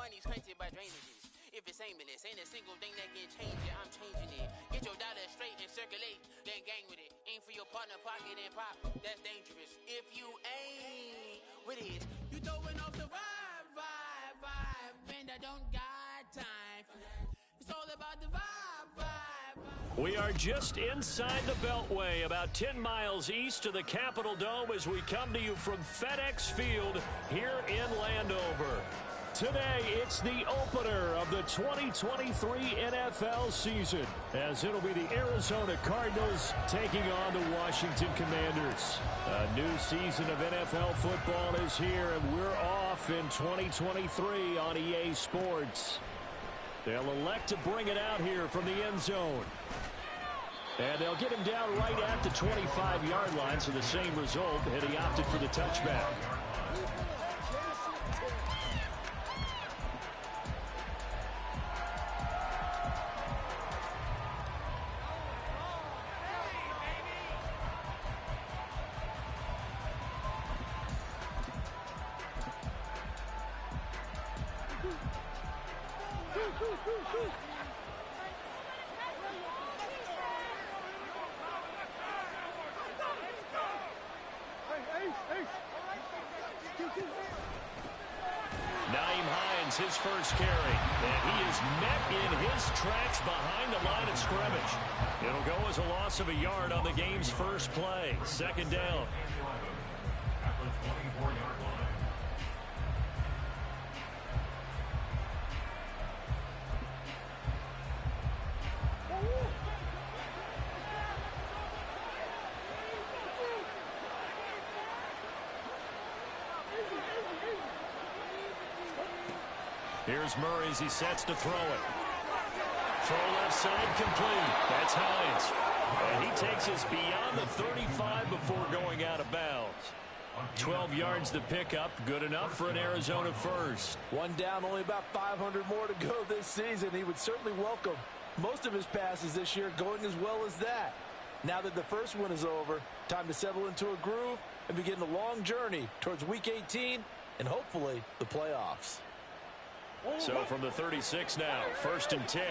money's printed by drainages. If it's aimless, ain't a single thing that can change it, I'm changing it. Get your dollar straight and circulate, then gang with it. Aim for your partner, pocket and pop, that's dangerous. If you ain't with it, you throwing off the vibe, and I don't got time for that. It's all about the vibe. We are just inside the Beltway, about 10 miles east of the Capitol Dome as we come to you from FedEx Field here in Landover. Today, it's the opener of the 2023 NFL season, as it'll be the Arizona Cardinals taking on the Washington Commanders. A new season of NFL football is here, and we're off in 2023 on EA Sports. They'll elect to bring it out here from the end zone. And they'll get him down right at the 25-yard line, so the same result, and he opted for the touchback. Nyheim Hines, his first carry, and he is met in his tracks behind the line of scrimmage. It'll go as a loss of a yard on the game's first play. Second down. Here's Murray as he sets to throw it. Throw left side complete. That's Hines. And he takes us beyond the 35 before going out of bounds. 12 yards to pick up. Good enough for an Arizona first. One down, only about 500 more to go this season. He would certainly welcome most of his passes this year going as well as that. Now that the first one is over, time to settle into a groove and begin the long journey towards Week 18 and hopefully the playoffs. So from the 36 now, 1st and 10.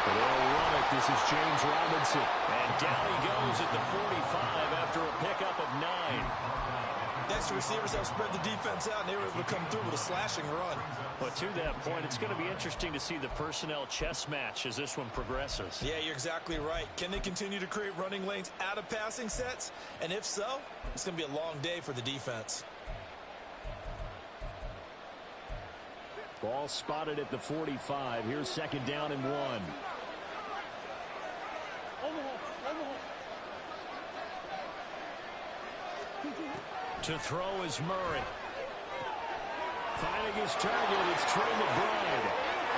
They'll run it. This is James Robinson. And down he goes at the 45 after a pickup of 9. Next, receivers have spread the defense out, and they were able to come through with a slashing run. But to that point, it's going to be interesting to see the personnel chess match as this one progresses. Yeah, you're exactly right. Can they continue to create running lanes out of passing sets? And if so, it's going to be a long day for the defense. Ball spotted at the 45. Here's second down and 1. To throw is Murray. Finding his target, it's Trey McBride.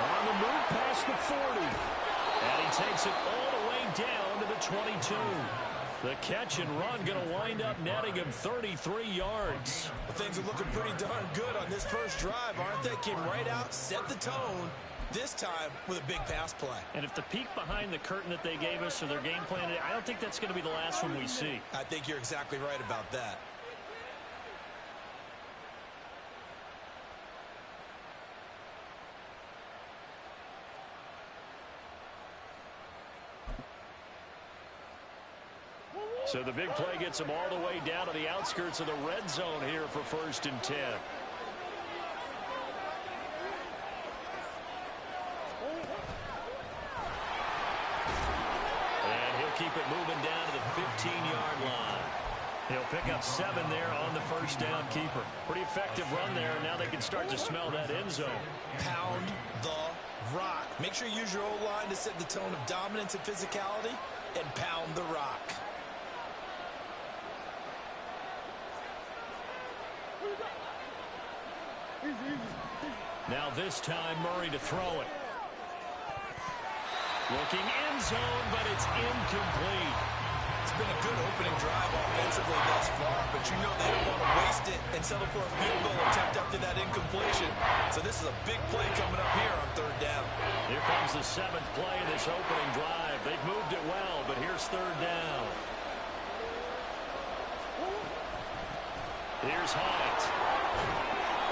On the move past the 40. And he takes it all the way down to the 22. The catch and run going to wind up netting him 33 yards. Well, things are looking pretty darn good on this first drive, aren't they? Came right out, set the tone, this time with a big pass play. And if the peek behind the curtain that they gave us or their game plan, I don't think that's going to be the last one we see. I think you're exactly right about that. So the big play gets him all the way down to the outskirts of the red zone here for 1st and 10. And he'll keep it moving down to the 15-yard line. He'll pick up 7 there on the first down keeper. Pretty effective run there. Now they can start to smell that end zone. Pound the rock. Make sure you use your O-line to set the tone of dominance and physicality and pound the rock. Now this time Murray to throw it. Looking end zone, but it's incomplete. It's been a good opening drive offensively thus far, but you know they don't want to waste it and settle for a field goal attempt after that incompletion. So this is a big play coming up here on 3rd down. Here comes the 7th play of this opening drive. They've moved it well, but here's 3rd down. Here's Hines.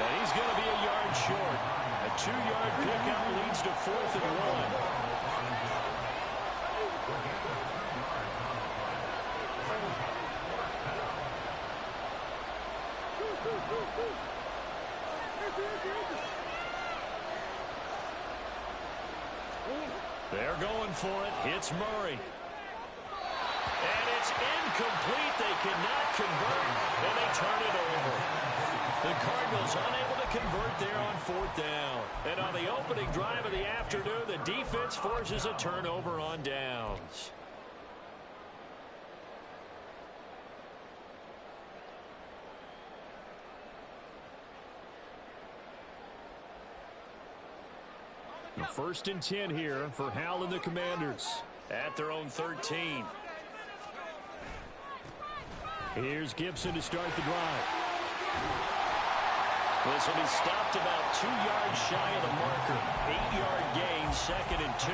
And he's going to be a yard short. A 2-yard pickup leads to 4th and 1. They're going for it. Hits Murray. And it's incomplete. They cannot convert, and they turn it over. The Cardinals unable to convert there on 4th down. And on the opening drive of the afternoon, the defense forces a turnover on downs. The 1st and 10 here for Howell and the Commanders at their own 13. Here's Gibson to start the drive. This will be stopped about 2 yards shy of the marker. 8-yard gain, 2nd and 2.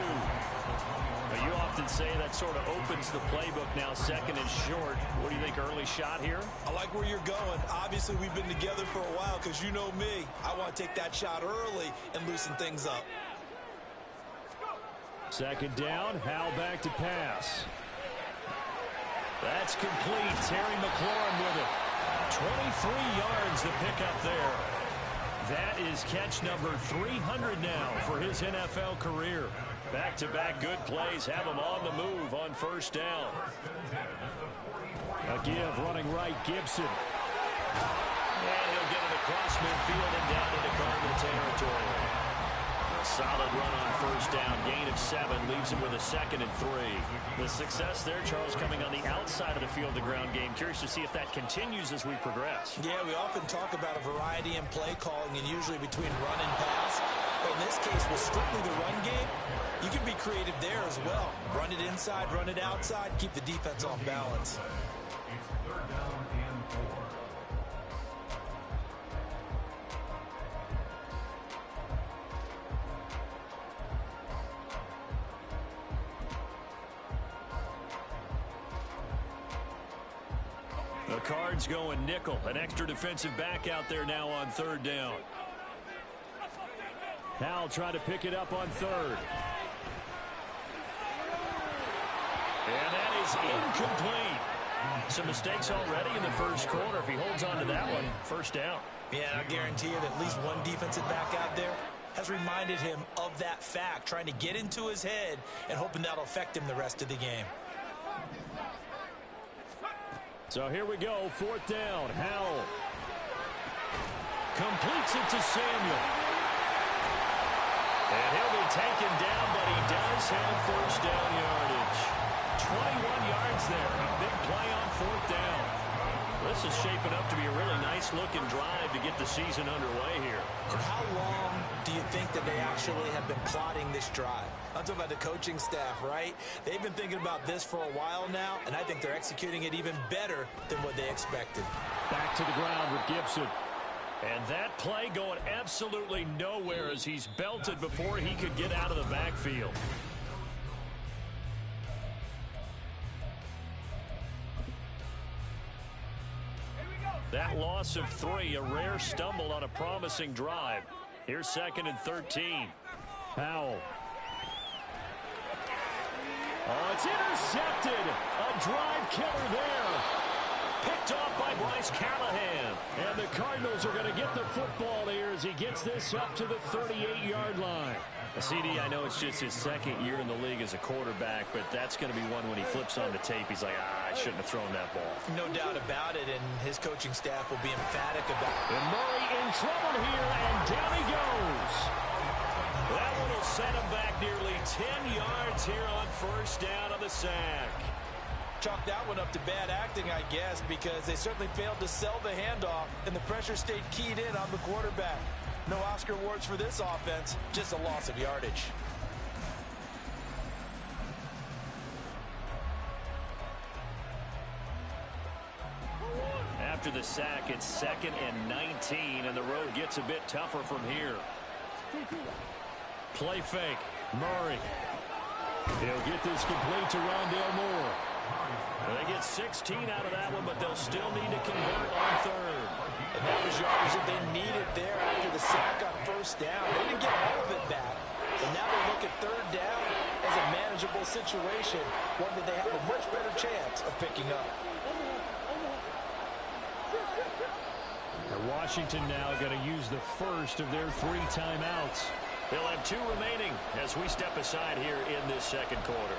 Now, you often say that sort of opens the playbook now, 2nd and short. What do you think, early shot here? I like where you're going. Obviously, we've been together for a while because you know me. I want to take that shot early and loosen things up. 2nd down, Howell back to pass. That's complete. Terry McLaurin with it. 23 yards to pick up there. That is catch number 300 now for his NFL career. Back-to-back good plays have him on the move on 1st down. A give running right, Gibson. And he'll get it across midfield and down into Cardinal territory. Solid run on 1st down. Gain of 7 leaves him with a 2nd and 3. The success there, Charles, coming on the outside of the field, the ground game. Curious to see if that continues as we progress. Yeah, we often talk about a variety in play calling and usually between run and pass. But in this case, with strictly the run game, you can be creative there as well. Run it inside, run it outside, keep the defense off balance. The Cards going nickel. An extra defensive back out there now on 3rd down. Howell trying to pick it up on 3rd. And that is incomplete. Some mistakes already in the 1st quarter. If he holds on to that one, 1st down. Yeah, I guarantee you that at least one defensive back out there has reminded him of that fact, trying to get into his head and hoping that'll affect him the rest of the game. So here we go, 4th down. Howell completes it to Samuel. And he'll be taken down, but he does have 1st down yardage. 21 yards there. A big play on 4th down. This is shaping up to be a really nice-looking drive to get the season underway here. And how long do you think that they actually have been plotting this drive? I'm talking about the coaching staff, right? They've been thinking about this for a while now, and I think they're executing it even better than what they expected. Back to the ground with Gibson. And that play going absolutely nowhere as he's belted before he could get out of the backfield. That loss of 3, a rare stumble on a promising drive. Here's 2nd and 13. Howell. Oh, it's intercepted. A drive killer there. Picked off by Bryce Callahan. And the Cardinals are going to get the football here as he gets this up to the 38-yard line. CD, I know it's just his 2nd year in the league as a quarterback, but that's going to be one when he flips on the tape. He's like, I shouldn't have thrown that ball. No doubt about it, and his coaching staff will be emphatic about it. And Murray in trouble here, and down he goes. That one will set him back nearly 10 yards here on 1st down on the sack. Chalk that one up to bad acting, I guess, because they certainly failed to sell the handoff, and the pressure stayed keyed in on the quarterback. No Oscar awards for this offense, just a loss of yardage. After the sack, it's 2nd and 19, and the road gets a bit tougher from here. Play fake. Murray. He'll get this complete to Rondale Moore. They get 16 out of that one, but they'll still need to convert on third. And that was yardage that they needed there after the sack on first down. They didn't get all of it back. And now they look at third down as a manageable situation, one that they have a much better chance of picking up. Washington now going to use the first of their 3 timeouts. They'll have 2 remaining as we step aside here in this second quarter.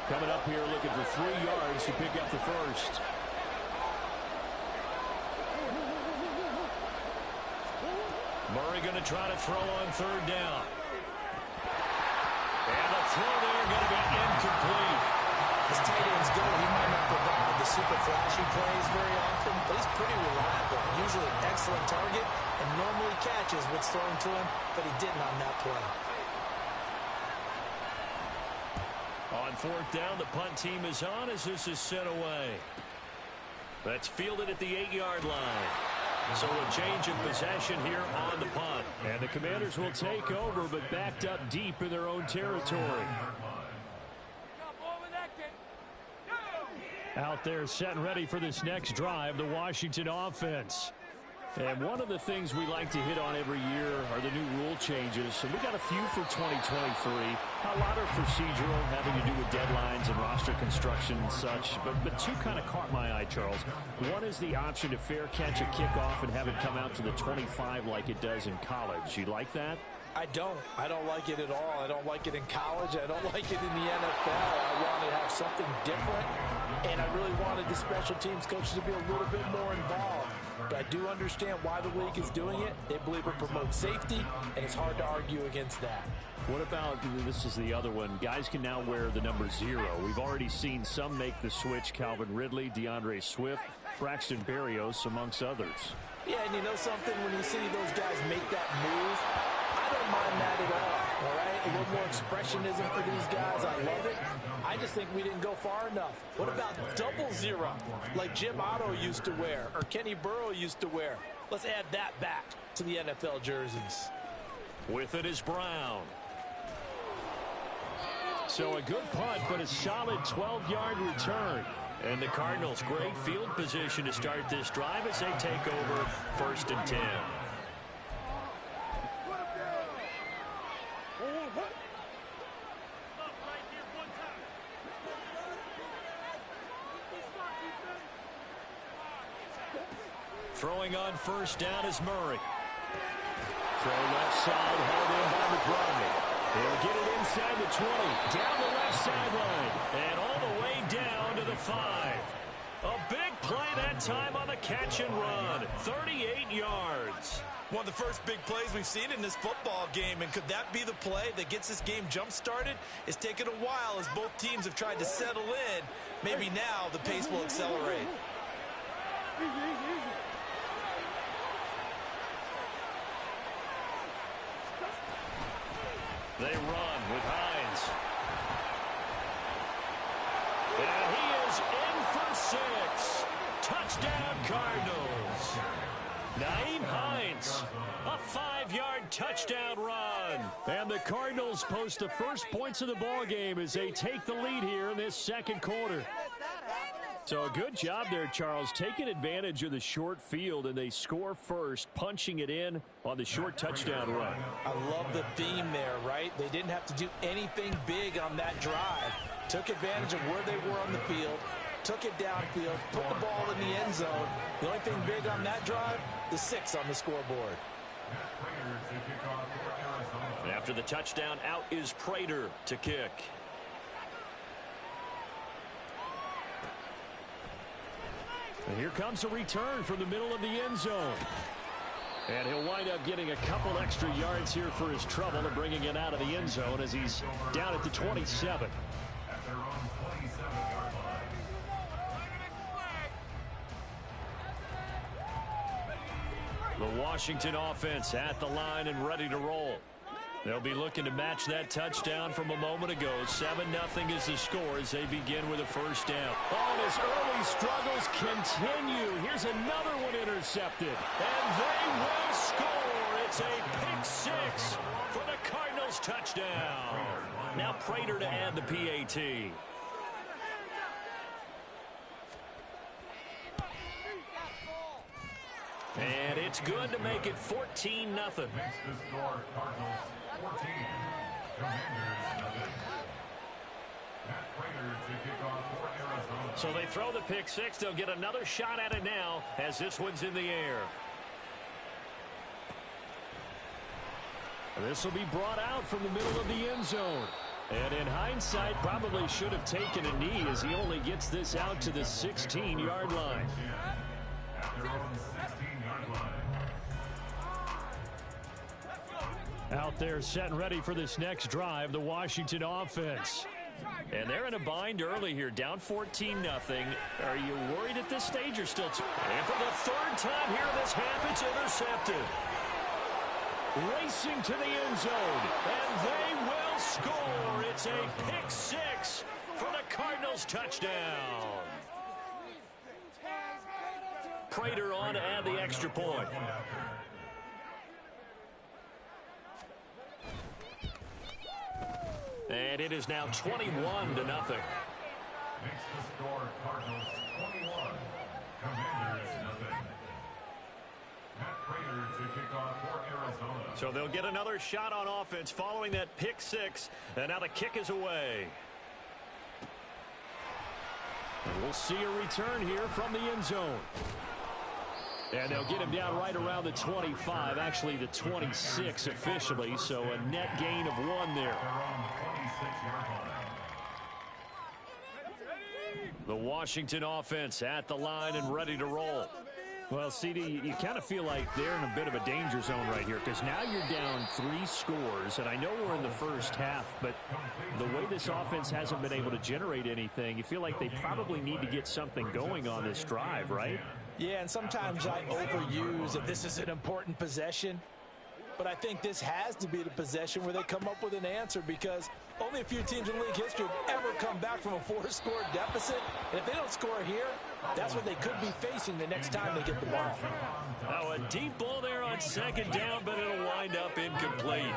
Coming up here looking for 3 yards to pick up the first. Murray going to try to throw on third down. And the throw there going to be incomplete. As tight ends go, he might not provide the super flashy plays very often, but he's pretty reliable. Usually an excellent target and normally catches what's thrown to him, but he didn't on that play. On fourth down, the punt team is on as this is sent away. That's fielded at the 8-yard line. So a change in possession here on the punt. And the Commanders will take over, but backed up deep in their own territory. Out there set and ready for this next drive, the Washington offense. And one of the things we like to hit on every year are the new rule changes. And we got a few for 2023. A lot are procedural, having to do with deadlines and roster construction and such. But 2 kind of caught my eye, Charles. One is the option to fair catch a kickoff and have it come out to the 25 like it does in college. You like that? I don't like it at all. I don't like it in college. I don't like it in the NFL. I want to have something different, and I really wanted the special teams coaches to be a little bit more involved. But I do understand why the league is doing it. They believe it promotes safety, and it's hard to argue against that. What about, this is the other one, guys can now wear the number 0. We've already seen some make the switch, Calvin Ridley, DeAndre Swift, Braxton Berrios, amongst others. Yeah, and you know something, when you see those guys make that move, I don't mind that at all right? A little more expressionism for these guys. I love it. I just think we didn't go far enough. What about 00, like Jim Otto used to wear or Kenny Burrow used to wear? Let's add that back to the NFL jerseys. With it is Brown. So a good punt, but a solid 12-yard return. And the Cardinals, great field position to start this drive as they take over 1st and 10. Throwing on 1st down is Murray. Throw left side, held in by McBride. He'll get it inside the 20, down the left sideline, and all the way down to the 5. A big play that time on the catch and run, 38 yards. One of the first big plays we've seen in this football game, and could that be the play that gets this game jump-started? It's taken a while as both teams have tried to settle in. Maybe now the pace will accelerate. They run with Hines. And he is in for 6. Touchdown, Cardinals. Nyheim Hines, a 5-yard touchdown run. And the Cardinals post the first points of the ball game as they take the lead here in this second quarter. So a good job there, Charles, taking advantage of the short field, and they score first, punching it in on the short touchdown run. I love the theme there, right? They didn't have to do anything big on that drive. Took advantage of where they were on the field, took it downfield, put the ball in the end zone. The only thing big on that drive, the 6 on the scoreboard. And after the touchdown, out is Prater to kick. And here comes a return from the middle of the end zone. And he'll wind up getting a couple extra yards here for his trouble and bringing it out of the end zone as he's down at the 27. The Washington offense at the line and ready to roll. They'll be looking to match that touchdown from a moment ago. 7-0 is the score as they begin with a first down. Oh, and his early struggles continue. Here's another one intercepted. And they will score. It's a pick six for the Cardinals touchdown. Now Prater to add the PAT. And it's good to make it 14-0. So they throw the pick six. They'll get another shot at it now as this one's in the air. This will be brought out from the middle of the end zone. And in hindsight, probably should have taken a knee as he only gets this out to the 16-yard line. Out there set and ready for this next drive, the Washington offense. And they're in a bind early here, down 14-0. Are you worried at this stage or still? And for the third time here this half, it's intercepted. Racing to the end zone, and they will score. It's a pick six for the Cardinals touchdown. Prater on to add the extra point. And it is now 21-0. Makes the score Cardinals 21, Commanders nothing. Matt Prater to kick off for Arizona. So they'll get another shot on offense following that pick six. And now the kick is away. And we'll see a return here from the end zone. And they'll get him down right around the 25, actually the 26 officially, so a net gain of 1 there. The Washington offense at the line and ready to roll. Well, CD, you kind of feel like they're in a bit of a danger zone right here because now you're down 3 scores, and I know we're in the first half, but the way this offense hasn't been able to generate anything, you feel like they probably need to get something going on this drive, right? Yeah, and sometimes I overuse that this is an important possession. But I think this has to be the possession where they come up with an answer because only a few teams in league history have ever come back from a 4-score deficit. And if they don't score here, that's what they could be facing the next time they get the ball. Now a deep ball there on second down, but it'll wind up incomplete.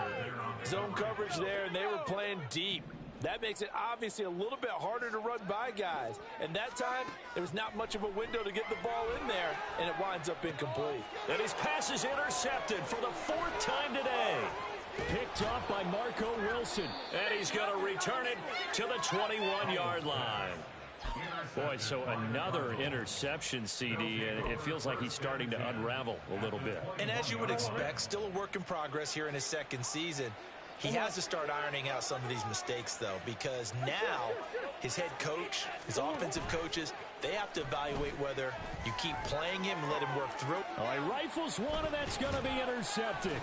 Zone coverage there, and they were playing deep. That makes it obviously a little bit harder to run by guys. And that time, there was not much of a window to get the ball in there, and it winds up incomplete. And his pass is intercepted for the 4th time today. Picked off by Marco Wilson. And he's going to return it to the 21-yard line. Boy, so another interception, CD, and it feels like he's starting to unravel a little bit. And as you would expect, still a work in progress here in his second season. He has to start ironing out some of these mistakes, though, because now his head coach, his offensive coaches, they have to evaluate whether you keep playing him and let him work through. All right, rifles one, and that's going to be intercepted.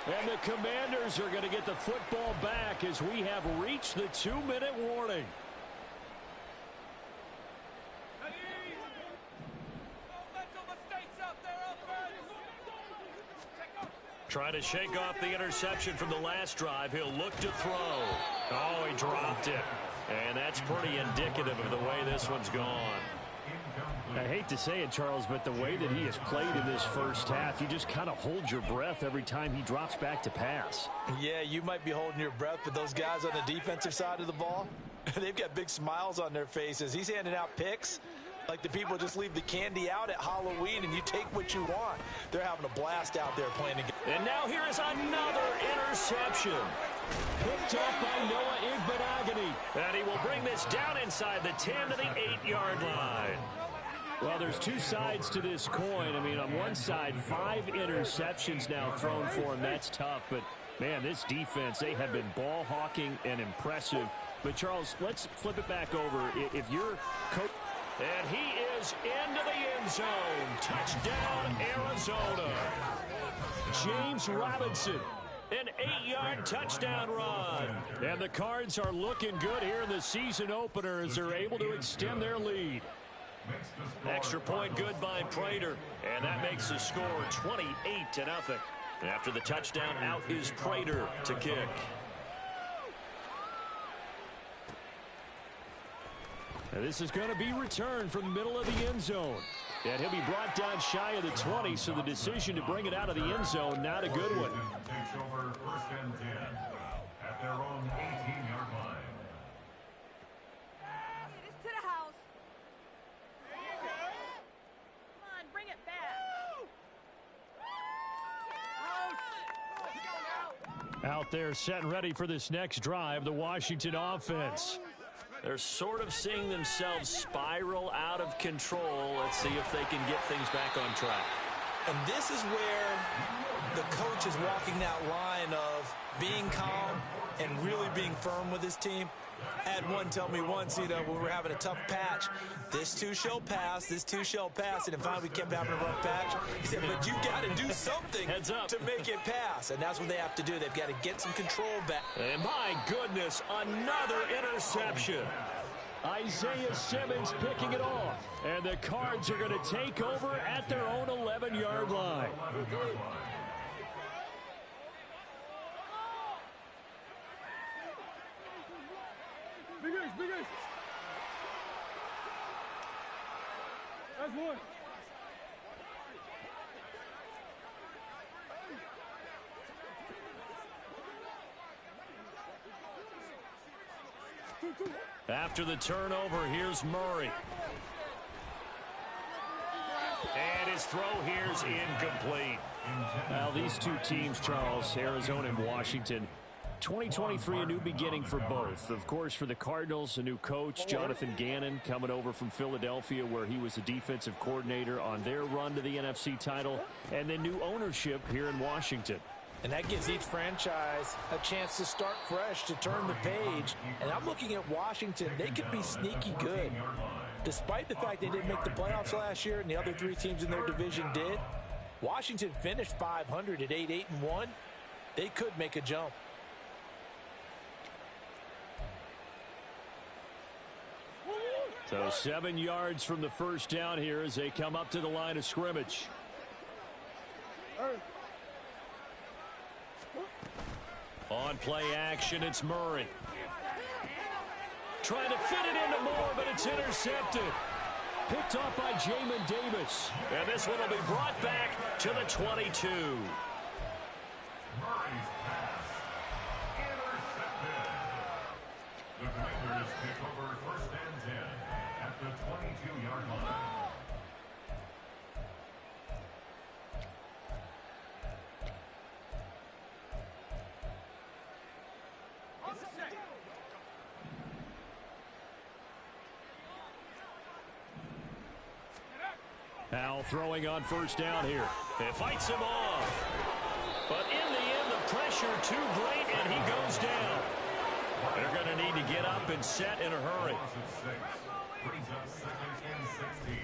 And the Commanders are going to get the football back as we have reached the 2-minute warning. Trying to shake off the interception from the last drive. He'll look to throw. Oh, he dropped it. And that's pretty indicative of the way this one's gone. I hate to say it, Charles, but the way that he has played in this first half, you just kind of hold your breath every time he drops back to pass. Yeah, you might be holding your breath, but those guys on the defensive side of the ball, they've got big smiles on their faces. He's handing out picks like the people just leave the candy out at Halloween and you take what you want. They're having a blast out there playing again. And now here is another interception. Picked up by Noah Igbenogany. And he will bring this down inside the 10 to the 8-yard line. Well, there's two sides to this coin. I mean, on one side, 5 interceptions now thrown for him. That's tough. But, man, this defense, they have been ball hawking and impressive. But, Charles, let's flip it back over. If you're coach... And he is into the end zone. Touchdown, Arizona. James Robinson, an 8-yard touchdown run. And the Cards are looking good here in the season opener as they're able to extend their lead. Extra point good by Prater. And that makes the score 28-0. After the touchdown, out is Prater to kick. And this is going to be returned from the middle of the end zone. And he'll be brought down shy of the 20, so the decision to bring it out of the end zone, not a good one. Takes over 1st and 10 at their own 18-yard line. Get us to the house. Come on, bring it back. Out there set and ready for this next drive, the Washington offense. They're sort of seeing themselves spiral out of control. Let's see if they can get things back on track. And this is where the coach is walking that line of being calm and really being firm with his team. I had one tell me once, when we were having a tough patch, this too shall pass, this too shall pass, and finally we kept having a rough patch. He said, but you got to do something to make it pass, and that's what they have to do. They've got to get some control back. And my goodness, another interception. Isaiah Simmons picking it off, and the Cards are going to take over at their own 11-yard line. Big ace. That's one. After the turnover, here's Murray. And his throw here's incomplete. Now, these two teams, Charles, Arizona and Washington, 2023, a new beginning for both. Of course, for the Cardinals, a new coach, Jonathan Gannon, coming over from Philadelphia, where he was the defensive coordinator on their run to the NFC title, and then new ownership here in Washington. And that gives each franchise a chance to start fresh, to turn the page. And I'm looking at Washington. They could be sneaky good. Despite the fact they didn't make the playoffs last year and the other three teams in their division did, Washington finished 500 at 8-1. They could make a jump. So 7 yards from the first down here as they come up to the line of scrimmage. On play action, it's Murray. Trying to fit it into Moore, but it's intercepted. Picked off by Jamin Davis. And this one will be brought back to the 22. Murray's pass intercepted. The Commanders take over 1st and 10 at the 22-yard line. Howell throwing on first down here. It fights him off. But in the end, the pressure too great, and he goes down. They're going to need to get up and set in a hurry. Brings up 2nd and 16.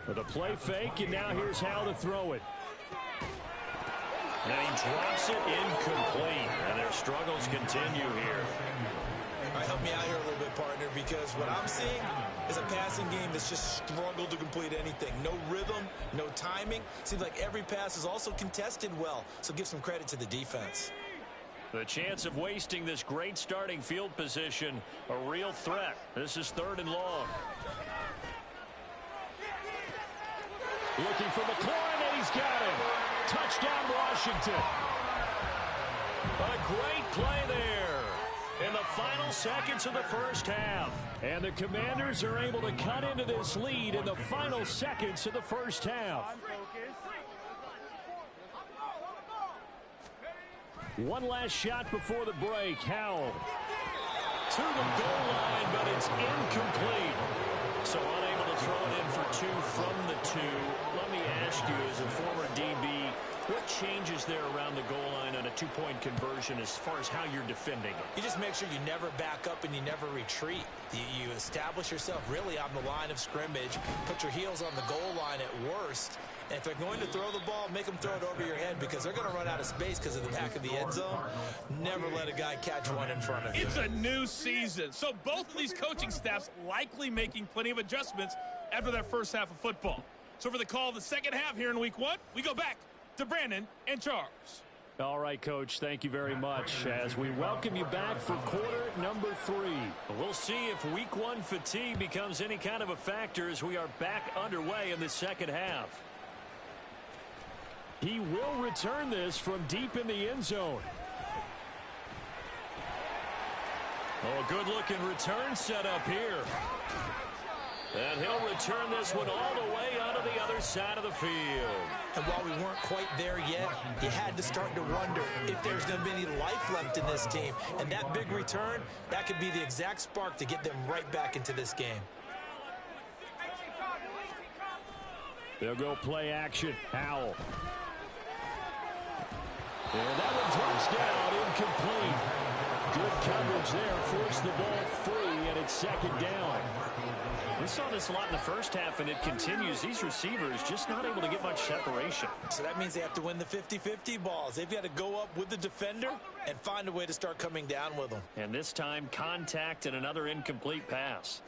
With a play fake, and now here's how to throw it. And he drops it incomplete, and their struggles continue here. All right, help me out here a little bit, partner, because what I'm seeing is a passing game that's just struggled to complete anything. No rhythm, no timing. Seems like every pass is also contested well, so give some credit to the defense. The chance of wasting this great starting field position, a real threat. This is 3rd and long. Looking for McLaurin, and he's got him. Touchdown, Washington. A great play there in the final seconds of the first half. And the Commanders are able to cut into this lead in the final seconds of the first half. One last shot before the break. Howell to the goal line, but it's incomplete. So unable to throw it in for 2 from the 2. Let me ask you, as a former DB, what changes there around the goal line on a 2-point conversion as far as how you're defending it? You just make sure you never back up and you never retreat. You establish yourself really on the line of scrimmage, put your heels on the goal line at worst, and if they're going to throw the ball, make them throw it over your head because they're going to run out of space because of the back of the end zone. Never let a guy catch one in front of you. It's a new season, so both of these coaching staffs likely making plenty of adjustments after their first half of football. So for the call of the second half here in week 1, we go back to Brandon and Charles. All right, Coach, thank you very much as we welcome you back for quarter number 3. We'll see if week 1 fatigue becomes any kind of a factor as we are back underway in the second half. He will return this from deep in the end zone. Oh, good-looking return set up here. And he'll return this one all the way onto the other side of the field. And while we weren't quite there yet, you had to start to wonder if there's going to be any life left in this team. And that big return, that could be the exact spark to get them right back into this game. They'll go play action. Howell. And that one drops down, incomplete. Good coverage there, forced the ball free, and it's second down. We saw this a lot in the first half, and it continues. These receivers just not able to get much separation. So that means they have to win the 50-50 balls. They've got to go up with the defender and find a way to start coming down with them. And this time, contact and another incomplete pass.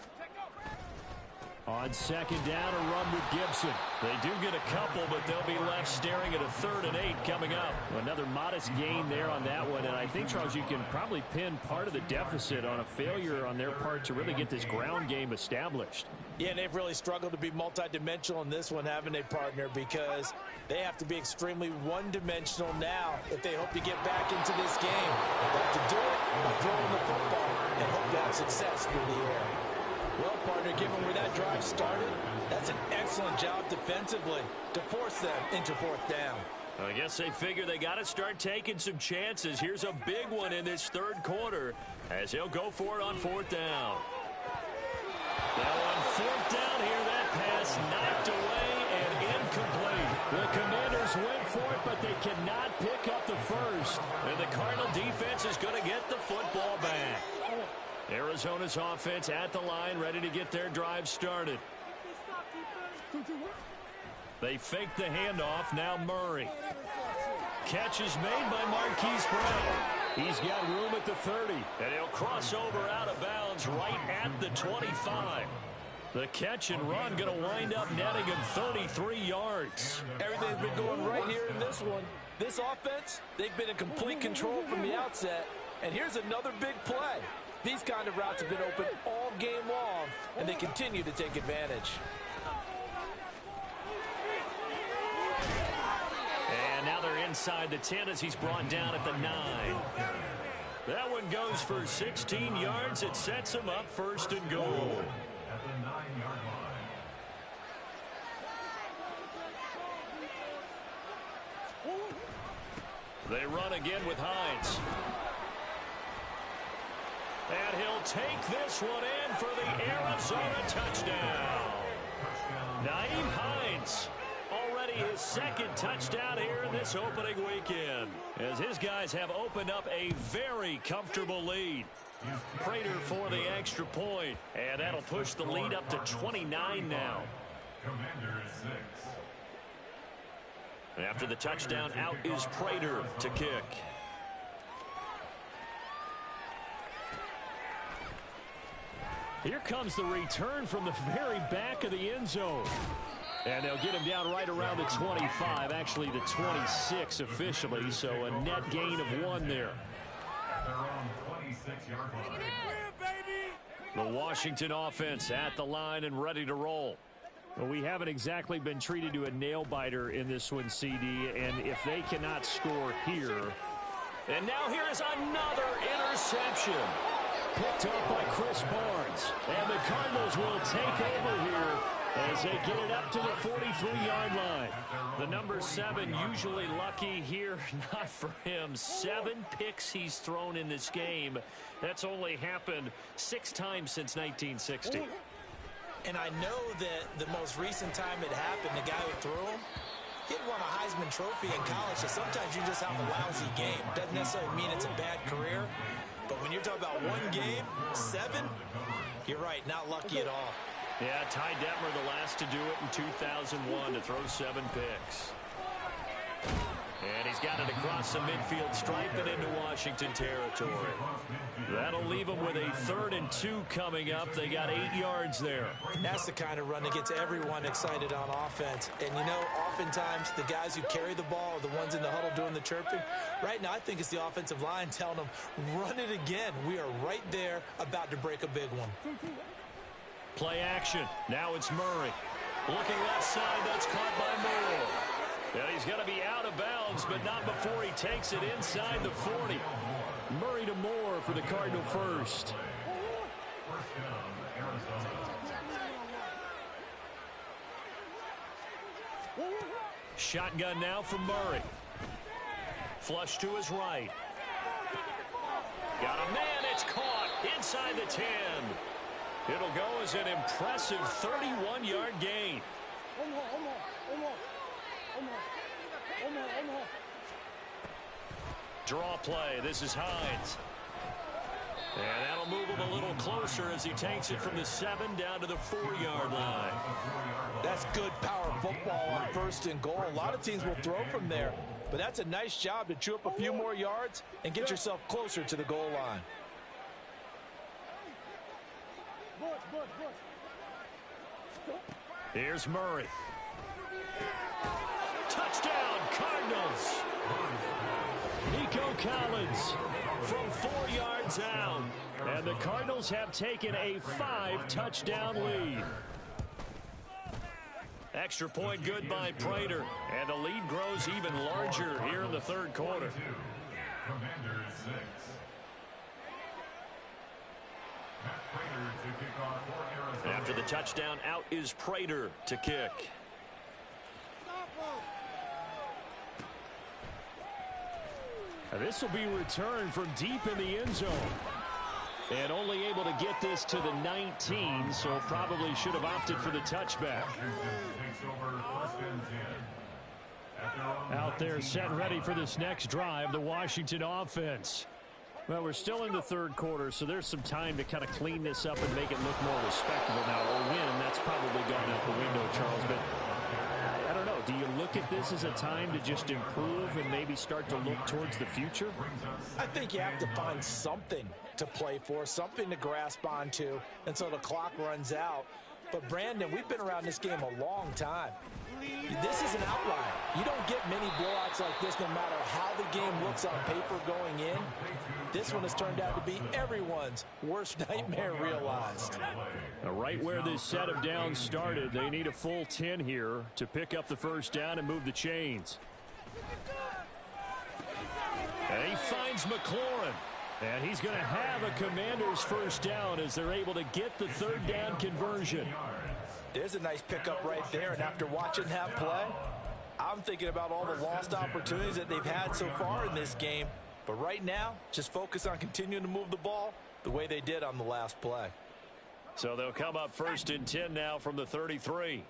On second down, a run with Gibson. They do get a couple, but they'll be left staring at a 3rd and 8 coming up. Another modest gain there on that one, and I think, Charles, you can probably pin part of the deficit on a failure on their part to really get this ground game established. Yeah, and they've really struggled to be multidimensional in this one, haven't they, partner? Because they have to be extremely one-dimensional now if they hope to get back into this game. They have to do it by throwing the football and hope to have success through the air. Well, partner, given where that drive started, that's an excellent job defensively to force them into 4th down. I guess they figure they got to start taking some chances. Here's a big one in this 3rd quarter as he'll go for it on 4th down. Now on 4th down here, that pass knocked away and incomplete. The Commanders went for it, but they cannot pick up the first. And the Cardinal defense is going to get the football back. Arizona's offense at the line, ready to get their drive started. They fake the handoff. Now Murray. Catch is made by Marquise Brown. He's got room at the 30, and he'll cross over out of bounds right at the 25. The catch and run going to wind up netting him 33 yards. Everything's been going right here in this one. This offense, they've been in complete control from the outset. And here's another big play. These kind of routes have been open all game long, and they continue to take advantage. And now they're inside the 10 as he's brought down at the 9. That one goes for 16 yards. It sets him up 1st and goal. At the 9-yard line. They run again with Hines. And he'll take this one in for the Arizona touchdown. Nyheim Hines, already his 2nd touchdown here in this opening weekend, as his guys have opened up a very comfortable lead. Prater for the extra point, and that'll push the lead up to 29 now. Commanders 6. And after the touchdown, out is Prater to kick. Here comes the return from the very back of the end zone. And they'll get him down right around the 25, actually the 26 officially, so a net gain of 1 there. At their own 26-yard line. The Washington offense at the line and ready to roll. Well, we haven't exactly been treated to a nail-biter in this one, CD, and if they cannot score here. And now here is another interception. Picked up by Chris Barnes. And the Cardinals will take over here as they get it up to the 43-yard line. The number 7 usually lucky here. Not for him. 7 picks he's thrown in this game. That's only happened 6 times since 1960. And I know that the most recent time it happened, the guy who threw him, he had won a Heisman Trophy in college, so sometimes you just have a lousy game. Doesn't necessarily mean it's a bad career. But when you're talking about 1 game, 7, you're right, not lucky at all. Yeah, Ty Detmer the last to do it in 2001 to throw 7 picks. And he's got it across the midfield stripe and into Washington territory. That'll leave them with a 3rd and 2 coming up. They got 8 yards there. That's the kind of run that gets everyone excited on offense. And, you know, oftentimes the guys who carry the ball are the ones in the huddle doing the chirping. Right now, I think it's the offensive line telling them, run it again. We are right there about to break a big one. Play action. Now it's Murray. Looking left side, that's caught by Moore. And he's going to be out of bounds, but not before he takes it inside the 40. Murray to Moore for the Cardinal first. Shotgun now from Murray. Flush to his right. Got a man, it's caught inside the 10. It'll go as an impressive 31-yard gain. Draw play. This is Hines. And that'll move him a little closer as he takes it from the 7 down to the 4-yard line. That's good power football on 1st and goal. A lot of teams will throw from there, but that's a nice job to chew up a few more yards and get yourself closer to the goal line. Here's Murray. Touchdown, Cardinals. Nico Collins from 4 yards out. And the Cardinals have taken a 5-touchdown lead. Extra point good by Prater. And the lead grows even larger here in the 3rd quarter. Commanders 6. Matt Prater to kick off for Arizona. After the touchdown, out is Prater to kick. This will be returned from deep in the end zone. And only able to get this to the 19, so probably should have opted for the touchback. Out there set and ready for this next drive, the Washington offense. Well, we're still in the 3rd quarter, so there's some time to kind of clean this up and make it look more respectable. Now, a win, that's probably gone out the window, Charles, but I don't know. Do you look at this as a time to just improve and maybe start to look towards the future? I think you have to find something to play for, something to grasp onto until the clock runs out. But, Brandon, we've been around this game a long time. This is an outlier. You don't get many blowouts like this no matter how the game looks on paper going in. This one has turned out to be everyone's worst nightmare realized. Right where this set of downs started, they need a full 10 here to pick up the 1st down and move the chains. And he finds McLaurin. And he's going to have a Commander's 1st down as they're able to get the 3rd down conversion. There's a nice pickup right there, and after watching that play, I'm thinking about all the lost opportunities that they've had so far in this game. But right now, just focus on continuing to move the ball the way they did on the last play. So they'll come up 1st and 10 now from the 33.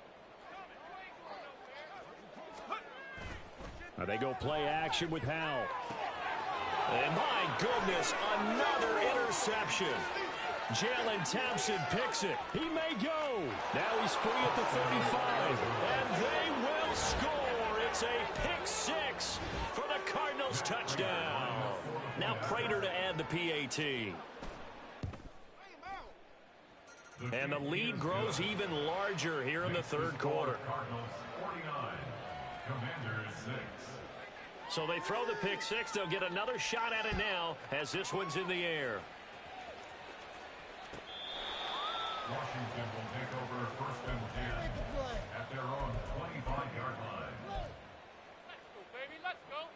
Now they go play action with Howell. And my goodness, another interception. Jalen Thompson picks it. He may go. Now he's free at the 35. And they will score. It's a pick 6 for the Cardinals touchdown. Now Prater to add the PAT. And the lead grows even larger here in the 3rd quarter. Cardinals 49, Commanders 6. So they throw the pick 6. They'll get another shot at it now as this one's in the air. Washington will take over 1st and 10 at their own 25-yard line. Let's go, baby. Let's go.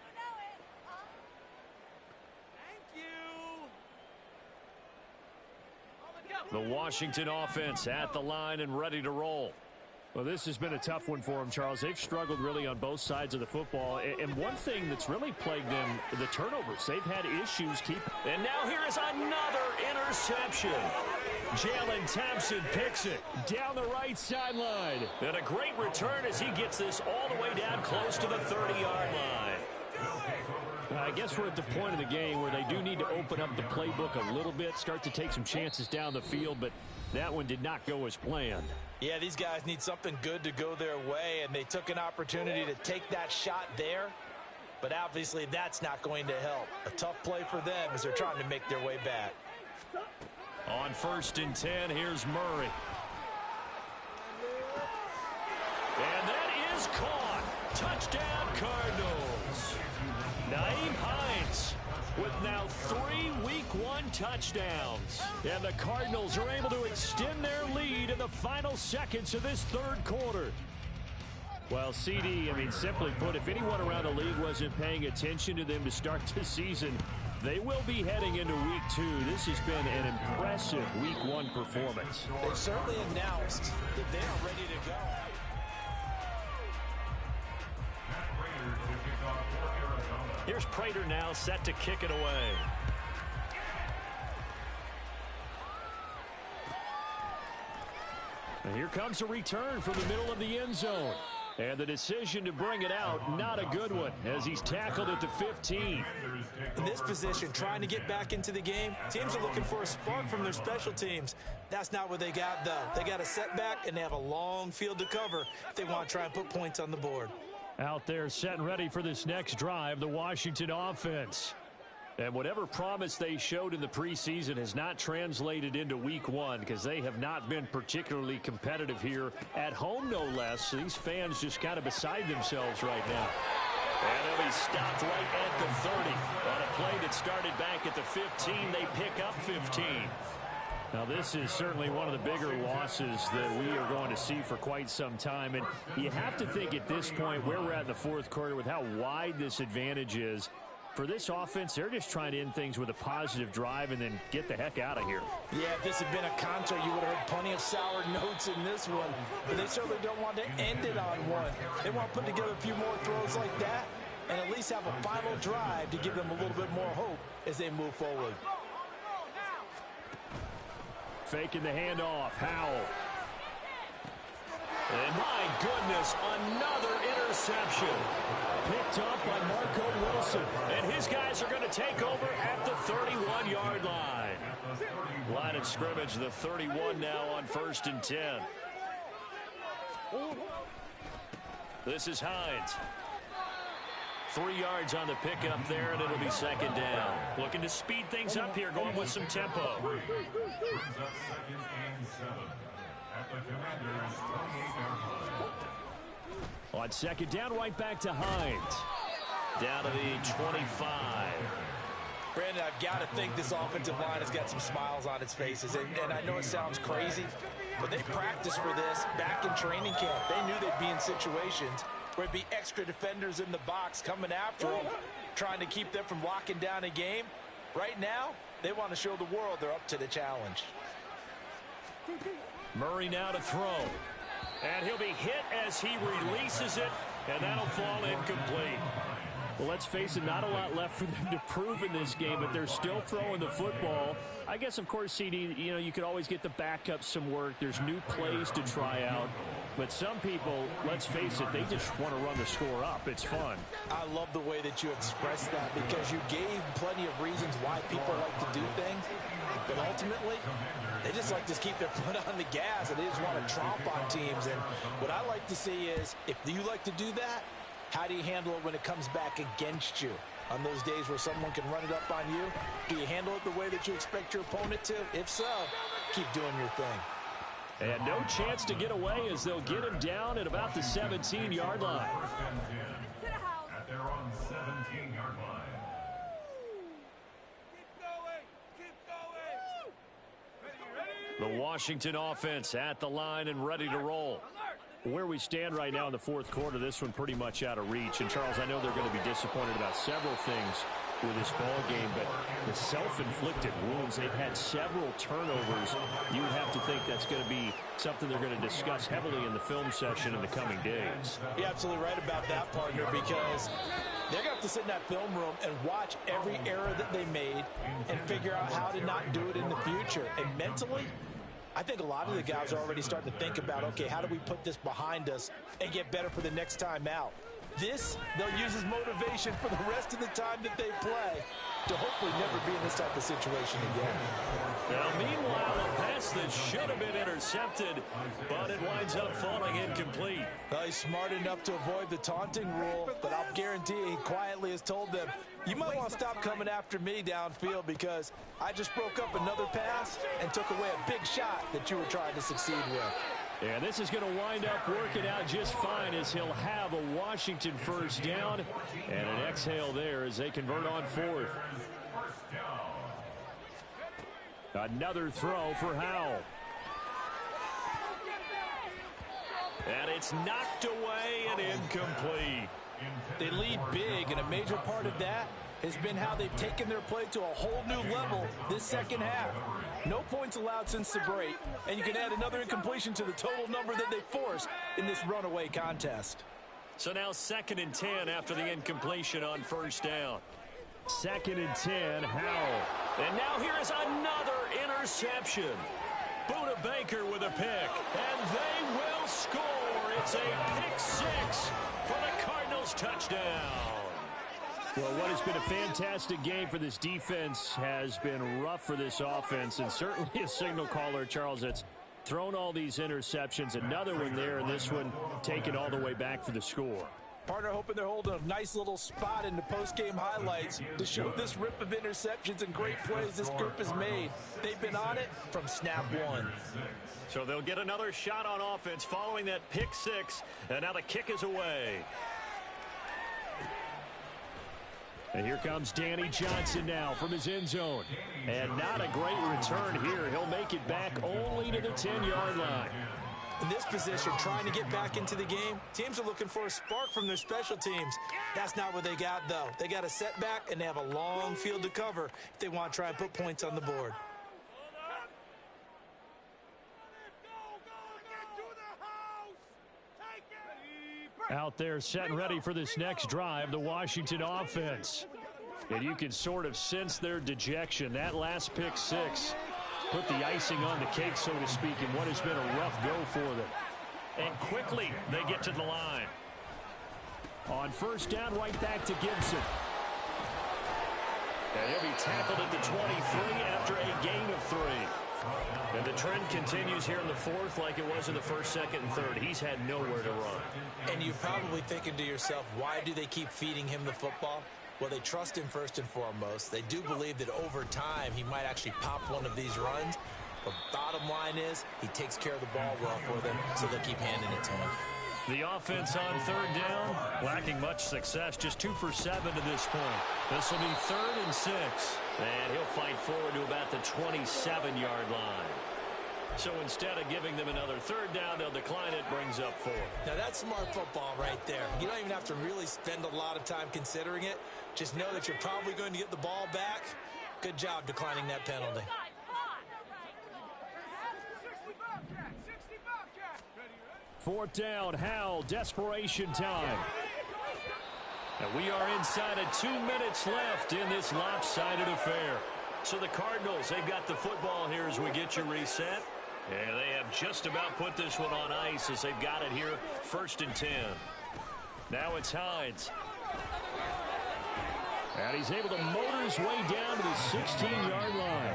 Thank you. The Washington offense at the line and ready to roll. Well, this has been a tough one for them, Charles. They've struggled really on both sides of the football. And one thing that's really plagued them, the turnovers. They've had issues keep. And now here is another interception. Jalen Thompson picks it down the right sideline. And a great return as he gets this all the way down close to the 30-yard line. I guess we're at the point of the game where they do need to open up the playbook a little bit, start to take some chances down the field, but that one did not go as planned. Yeah, these guys need something good to go their way, and they took an opportunity to take that shot there but obviously that's not going to help. A tough play for them as they're trying to make their way back. On 1st and 10, here's Murray. And that is caught. Touchdown, Cardinals. Nyheim Hines with now 3 Week 1 touchdowns. And the Cardinals are able to extend their lead in the final seconds of this 3rd quarter. Well, CD, simply put, if anyone around the league wasn't paying attention to them to start the season, they will be heading into Week 2. This has been an impressive Week 1 performance. They certainly announced that they are ready to go. Here's Prater now set to kick it away. And here comes a return from the middle of the end zone. And the decision to bring it out, not a good one, as he's tackled at the 15. In this position, trying to get back into the game, teams are looking for a spark from their special teams. That's not what they got, though. They got a setback, and they have a long field to cover if they want to try and put points on the board. Out there set and ready for this next drive, the Washington offense. And whatever promise they showed in the preseason has not translated into Week 1 because they have not been particularly competitive here at home, no less. These fans just kind of beside themselves right now. And they'll be stopped right at the 30. On a play that started back at the 15, they pick up 15. Now, this is certainly one of the bigger losses that we are going to see for quite some time. And you have to think at this point where we're at in the 4th quarter with how wide this advantage is. For this offense, they're just trying to end things with a positive drive and then get the heck out of here. Yeah, if this had been a concert, you would have heard plenty of sour notes in this one. But they certainly don't want to end it on one. They want to put together a few more throws like that and at least have a final drive to give them a little bit more hope as they move forward. Faking the handoff, Howell. And my goodness, another interception. Picked up by Marco Wilson. And his guys are going to take over at the 31-yard line. Line of scrimmage, the 31 now on 1st and 10. This is Hines. 3 yards on the pickup there, and it'll be 2nd down. Looking to speed things up here, going with some tempo. Brings up 2nd and 7 at the Commanders' 28-yard line. On 2nd down, right back to Hines. Down to the 25. Brandon, I've got to think this offensive line has got some smiles on its faces. And I know it sounds crazy, but they practiced for this back in training camp. They knew they'd be in situations where it'd be extra defenders in the box coming after them, trying to keep them from locking down a game. Right now, they want to show the world they're up to the challenge. Murray now to throw. And he'll be hit as he releases it, and that'll fall incomplete. Well, let's face it, not a lot left for them to prove in this game, but they're still throwing the football. I guess, of course, CD, you could always get the backup some work. There's new plays to try out. But some people, let's face it, they just want to run the score up. It's fun. I love the way that you expressed that because you gave plenty of reasons why people like to do things. But ultimately, they just like to keep their foot on the gas, and they just want to tromp on teams. And what I like to see is, if you like to do that, how do you handle it when it comes back against you? On those days where someone can run it up on you, do you handle it the way that you expect your opponent to? If so, keep doing your thing. And no chance to get away as they'll get him down at about the 17-yard line. At their own 17-yard line. The Washington offense at the line and ready to roll. Where we stand right now in the 4th quarter, this one pretty much out of reach. And, Charles, I know they're going to be disappointed about several things with this ball game, but the self-inflicted wounds, they've had several turnovers. You would have to think that's going to be something they're going to discuss heavily in the film session in the coming days. You're absolutely right about that, partner, because they're going to have to sit in that film room and watch every error that they made and figure out how to not do it in the future. And mentally, I think a lot of the guys are already starting to think about, okay, how do we put this behind us and get better for the next time out? This, they'll use as motivation for the rest of the time that they play to hopefully never be in this type of situation again. Now, meanwhile, a pass that should have been intercepted, but it winds up falling incomplete. Well, he's smart enough to avoid the taunting rule, but I'll guarantee he quietly has told them, you might want to stop coming after me downfield because I just broke up another pass and took away a big shot that you were trying to succeed with. And this is going to wind up working out just fine as he'll have a Washington first down and an exhale there as they convert on fourth. Another throw for Howell. And it's knocked away and incomplete. They lead big, and a major part of that has been how they've taken their play to a whole new level this second half. No points allowed since the break, and you can add another incompletion to the total number that they forced in this runaway contest. So now 2nd and 10 after the incompletion on first down. 2nd and 10, Howell. And now here is another interception. Buda Baker with a pick, and they will score. It's a pick six for the Cardinals touchdown. Well, what has been a fantastic game for this defense has been rough for this offense, and certainly a signal caller, Charles, that's thrown all these interceptions. Another one there, and this one taken all the way back for the score. Partner hoping they're holding a nice little spot in the post-game highlights to show this rip of interceptions and great plays this group has made. They've been on it from snap one. So they'll get another shot on offense following that pick six, and now the kick is away. And here comes Danny Johnson now from his end zone. And not a great return here. He'll make it back only to the 10-yard line. In this position, trying to get back into the game, teams are looking for a spark from their special teams. That's not what they got, though. They got a setback, and they have a long field to cover if they want to try and put points on the board. Out there set and ready for this next drive, the Washington offense. And you can sort of sense their dejection. That last pick six put the icing on the cake, so to speak, in what has been a rough go for them. And quickly, they get to the line. On first down, right back to Gibson. And he'll be tackled at the 23 after a gain of 3. And the trend continues here in the fourth like it was in the first, second, and third. He's had nowhere to run. And you're probably thinking to yourself, why do they keep feeding him the football? Well, they trust him first and foremost. They do believe that over time he might actually pop one of these runs. But bottom line is he takes care of the ball well for them, so they'll keep handing it to him. The offense on third down, lacking much success, just 2 for 7 to this point. This will be 3rd and 6. And he'll fight forward to about the 27-yard line. So instead of giving them another third down, they'll decline it, brings up 4. Now that's smart football right there. You don't even have to really spend a lot of time considering it. Just know that you're probably going to get the ball back. Good job declining that penalty. Fourth down, Howell, desperation time. And we are inside of 2 minutes left in this lopsided affair. So the Cardinals, they've got the football here as we get you reset. And they have just about put this one on ice as they've got it here, 1st and 10. Now it's Hines. And he's able to motor his way down to the 16-yard line.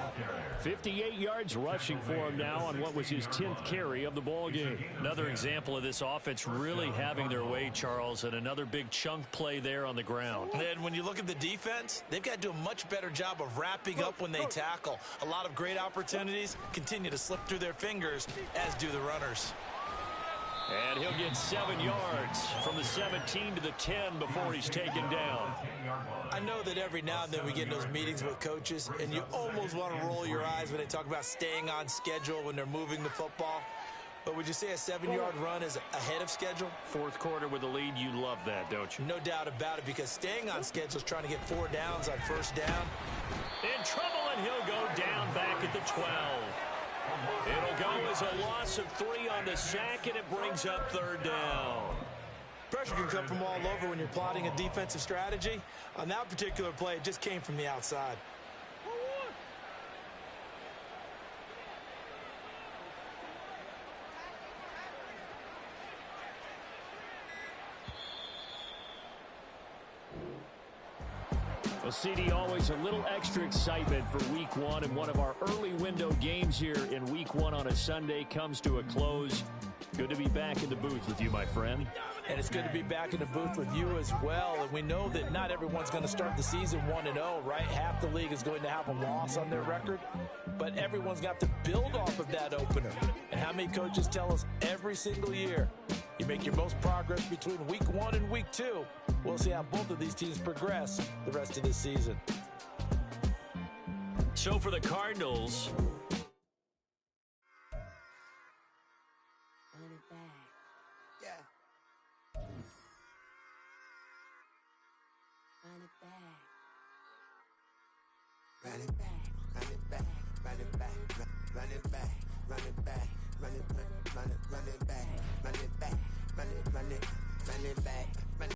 58 yards rushing for him now on what was his 10th carry of the ball game. Another example of this offense really having their way, Charles, and another big chunk play there on the ground. And then when you look at the defense, they've got to do a much better job of wrapping up when they tackle. A lot of great opportunities continue to slip through their fingers, as do the runners. And he'll get 7 yards from the 17 to the 10 before he's taken down. I know that every now and then we get in those meetings with coaches, and you almost want to roll your eyes when they talk about staying on schedule when they're moving the football. But would you say a 7-yard run is ahead of schedule? Fourth quarter with a lead, you love that, don't you? No doubt about it, because staying on schedule is trying to get 4 downs on first down. In trouble, and he'll go down back at the 12. It'll go as a loss of 3 on the sack, and it brings up 3rd down. Pressure can come from all over when you're plotting a defensive strategy. On that particular play, it just came from the outside. Well, CD, always a little extra excitement for Week 1, and one of our early window games here in Week 1 on a Sunday comes to a close. Good to be back in the booth with you, my friend. And it's good to be back in the booth with you as well. And we know that not everyone's going to start the season 1-0, right? Half the league is going to have a loss on their record, but everyone's got to build off of that opener. And how many coaches tell us every single year, you make your most progress between Week 1 and Week 2. We'll see how both of these teams progress the rest of this season. So for the Cardinals, Run it back. Yeah. Run it back. Run it back.